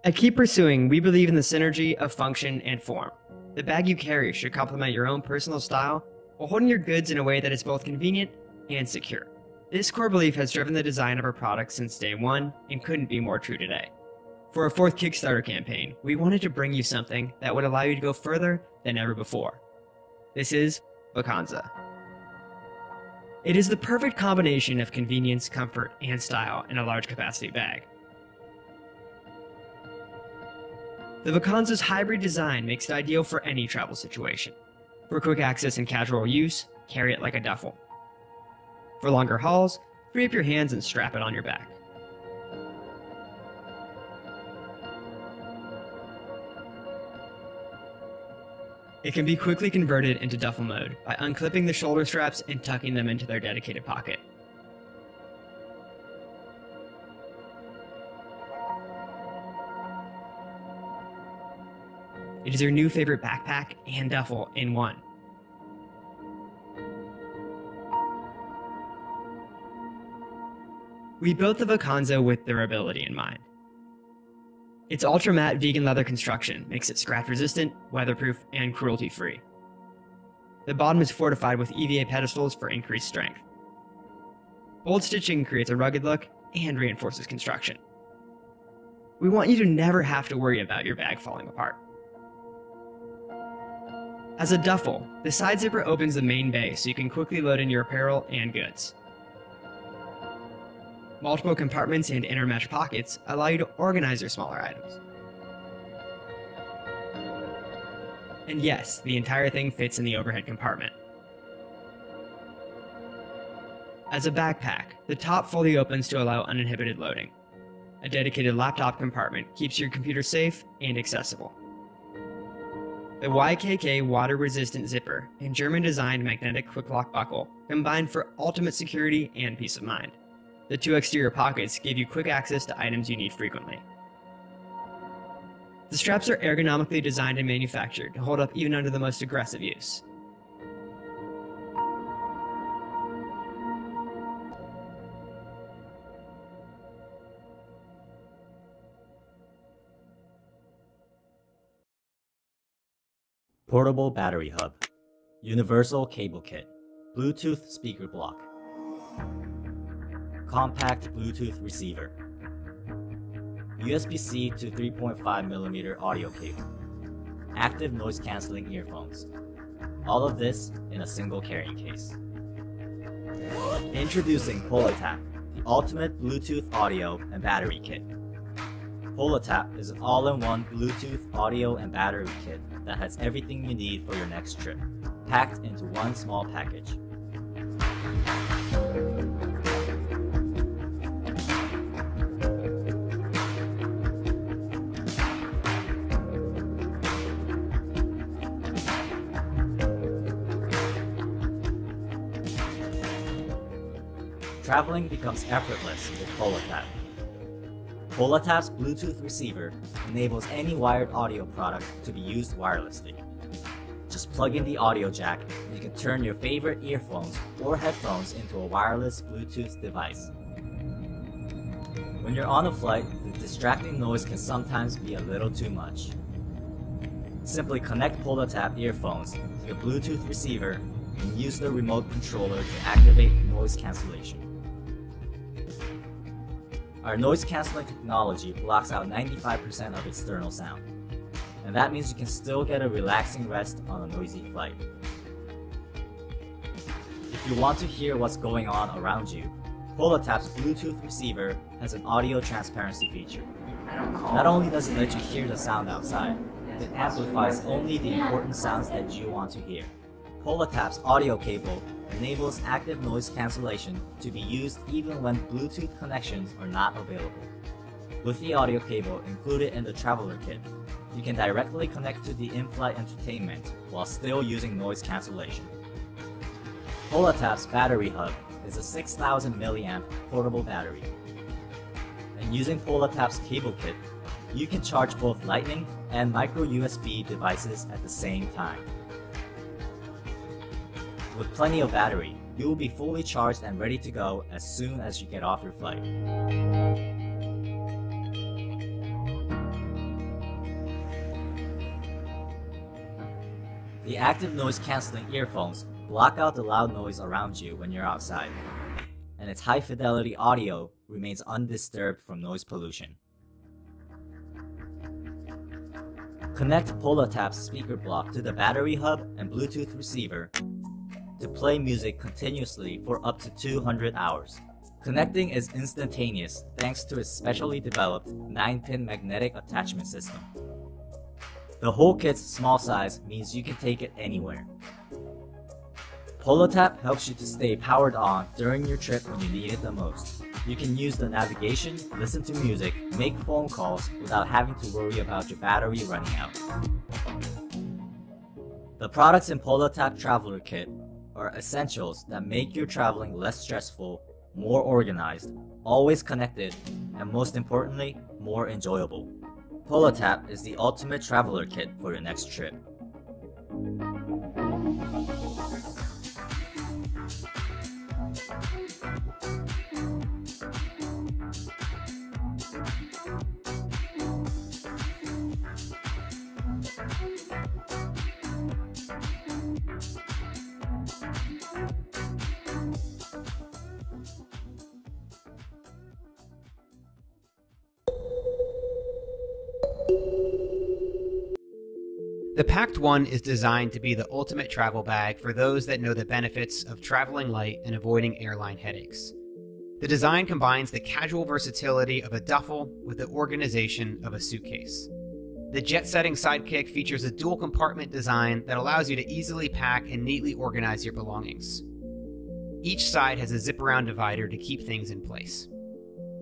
At Keep Pursuing, we believe in the synergy of function and form. The bag you carry should complement your own personal style while holding your goods in a way that is both convenient and secure. This core belief has driven the design of our products since day one and couldn't be more true today. For our fourth Kickstarter campaign, we wanted to bring you something that would allow you to go further than ever before. This is Vacanza. It is the perfect combination of convenience, comfort, and style in a large capacity bag. The Vacanza's hybrid design makes it ideal for any travel situation. For quick access and casual use, carry it like a duffel. For longer hauls, free up your hands and strap it on your back. It can be quickly converted into duffel mode by unclipping the shoulder straps and tucking them into their dedicated pocket. It is your new favorite backpack and duffel in one. We built the Vacanza with durability in mind. Its ultra-matte vegan leather construction makes it scratch-resistant, weatherproof, and cruelty-free. The bottom is fortified with EVA pedestals for increased strength. Bold stitching creates a rugged look and reinforces construction. We want you to never have to worry about your bag falling apart. As a duffel, the side zipper opens the main bay so you can quickly load in your apparel and goods. Multiple compartments and intermesh pockets allow you to organize your smaller items. And yes, the entire thing fits in the overhead compartment. As a backpack, the top fully opens to allow uninhibited loading. A dedicated laptop compartment keeps your computer safe and accessible. The YKK water-resistant zipper and German-designed magnetic quick-lock buckle combine for ultimate security and peace of mind. The two exterior pockets give you quick access to items you need frequently. The straps are ergonomically designed and manufactured to hold up even under the most aggressive use. Portable battery hub, universal cable kit, Bluetooth speaker block, compact Bluetooth receiver, USB-C to 3.5mm audio cable, active noise cancelling earphones. All of this in a single carrying case. Introducing POLATAP, the ultimate Bluetooth audio and battery kit. POLATAP is an all-in-one Bluetooth audio and battery kit that has everything you need for your next trip, packed into one small package. Traveling becomes effortless with POLATAP. POLATAP's Bluetooth receiver enables any wired audio product to be used wirelessly. Just plug in the audio jack and you can turn your favorite earphones or headphones into a wireless Bluetooth device. When you're on a flight, the distracting noise can sometimes be a little too much. Simply connect POLATAP earphones to the Bluetooth receiver and use the remote controller to activate noise cancellation. Our noise cancelling technology blocks out 95% of external sound, and that means you can still get a relaxing rest on a noisy flight. If you want to hear what's going on around you, POLATAP's Bluetooth receiver has an audio transparency feature. Not only does it let you hear the sound outside, it amplifies only the important sounds that you want to hear. POLATAP's audio cable enables active noise cancellation to be used even when Bluetooth connections are not available. With the audio cable included in the traveler kit, you can directly connect to the in-flight entertainment while still using noise cancellation. POLATAP's battery hub is a 6,000 mAh portable battery. And using POLATAP's cable kit, you can charge both Lightning and micro USB devices at the same time. With plenty of battery, you will be fully charged and ready to go as soon as you get off your flight. The active noise cancelling earphones block out the loud noise around you when you're outside, and its high fidelity audio remains undisturbed from noise pollution. Connect POLATAP's speaker block to the battery hub and Bluetooth receiver to play music continuously for up to 200 hours. Connecting is instantaneous thanks to its specially developed 9-pin magnetic attachment system. The whole kit's small size means you can take it anywhere. POLATAP helps you to stay powered on during your trip when you need it the most. You can use the navigation, listen to music, make phone calls without having to worry about your battery running out. The products in POLATAP Traveler Kit are essentials that make your traveling less stressful, more organized, always connected, and most importantly, more enjoyable. POLATAP is the ultimate traveler kit for your next trip. The PAKT 1 is designed to be the ultimate travel bag for those that know the benefits of traveling light and avoiding airline headaches. The design combines the casual versatility of a duffel with the organization of a suitcase. The jet-setting sidekick features a dual compartment design that allows you to easily pack and neatly organize your belongings. Each side has a zip-around divider to keep things in place.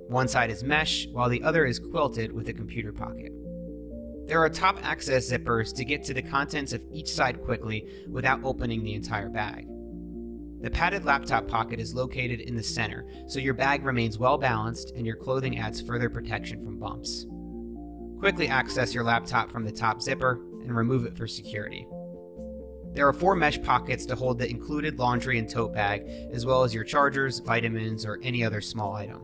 One side is mesh, while the other is quilted with a computer pocket. There are top access zippers to get to the contents of each side quickly without opening the entire bag. The padded laptop pocket is located in the center, so your bag remains well balanced and your clothing adds further protection from bumps. Quickly access your laptop from the top zipper and remove it for security. There are 4 mesh pockets to hold the included laundry and tote bag, as well as your chargers, vitamins, or any other small item.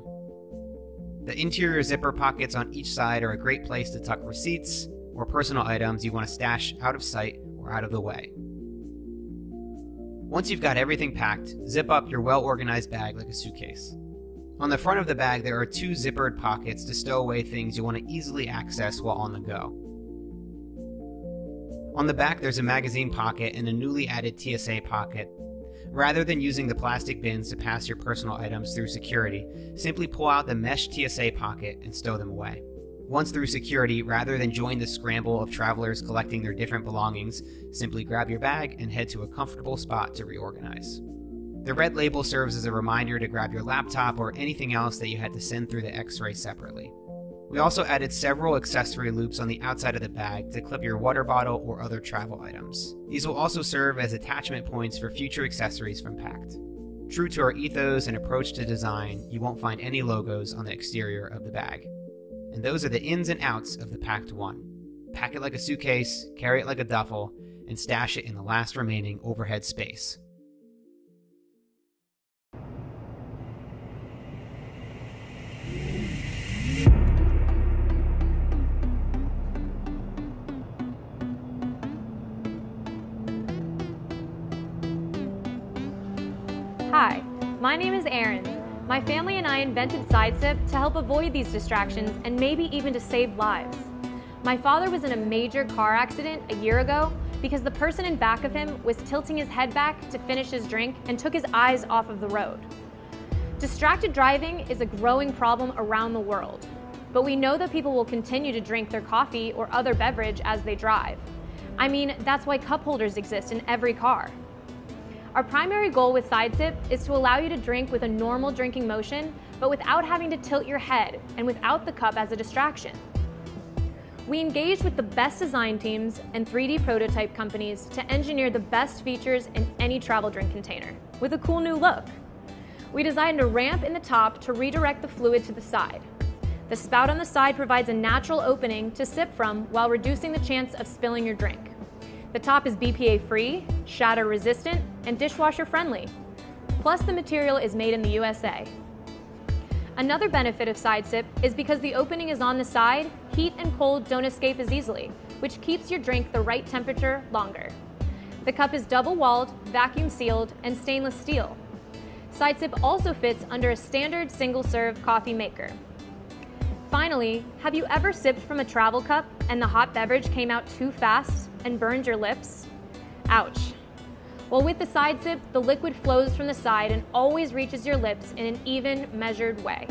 The interior zipper pockets on each side are a great place to tuck receipts or personal items you want to stash out of sight or out of the way. Once you've got everything packed, zip up your well-organized bag like a suitcase. On the front of the bag, there are 2 zippered pockets to stow away things you want to easily access while on the go. On the back, there's a magazine pocket and a newly added TSA pocket. Rather than using the plastic bins to pass your personal items through security, simply pull out the mesh TSA pocket and stow them away. Once through security, rather than join the scramble of travelers collecting their different belongings, simply grab your bag and head to a comfortable spot to reorganize. The red label serves as a reminder to grab your laptop or anything else that you had to send through the X-ray separately. We also added several accessory loops on the outside of the bag to clip your water bottle or other travel items. These will also serve as attachment points for future accessories from PAKT. True to our ethos and approach to design, you won't find any logos on the exterior of the bag. And those are the ins and outs of the PAKT 1. Pack it like a suitcase, carry it like a duffel, and stash it in the last remaining overhead space. Hi, my name is Erin. My family and I invented SIDESIP to help avoid these distractions and maybe even to save lives. My father was in a major car accident a year ago because the person in back of him was tilting his head back to finish his drink and took his eyes off of the road. Distracted driving is a growing problem around the world, but we know that people will continue to drink their coffee or other beverage as they drive. I mean, that's why cup holders exist in every car. Our primary goal with SIDESIP is to allow you to drink with a normal drinking motion, but without having to tilt your head and without the cup as a distraction. We engaged with the best design teams and 3D prototype companies to engineer the best features in any travel drink container with a cool new look. We designed a ramp in the top to redirect the fluid to the side. The spout on the side provides a natural opening to sip from while reducing the chance of spilling your drink. The top is BPA-free, shatter-resistant, and dishwasher-friendly. Plus, the material is made in the USA. Another benefit of SIDESIP is because the opening is on the side, heat and cold don't escape as easily, which keeps your drink the right temperature longer. The cup is double-walled, vacuum-sealed, and stainless steel. SIDESIP also fits under a standard single-serve coffee maker. Finally, have you ever sipped from a travel cup and the hot beverage came out too fast and burned your lips? Ouch. Well, with the SIDESIP, the liquid flows from the side and always reaches your lips in an even, measured way.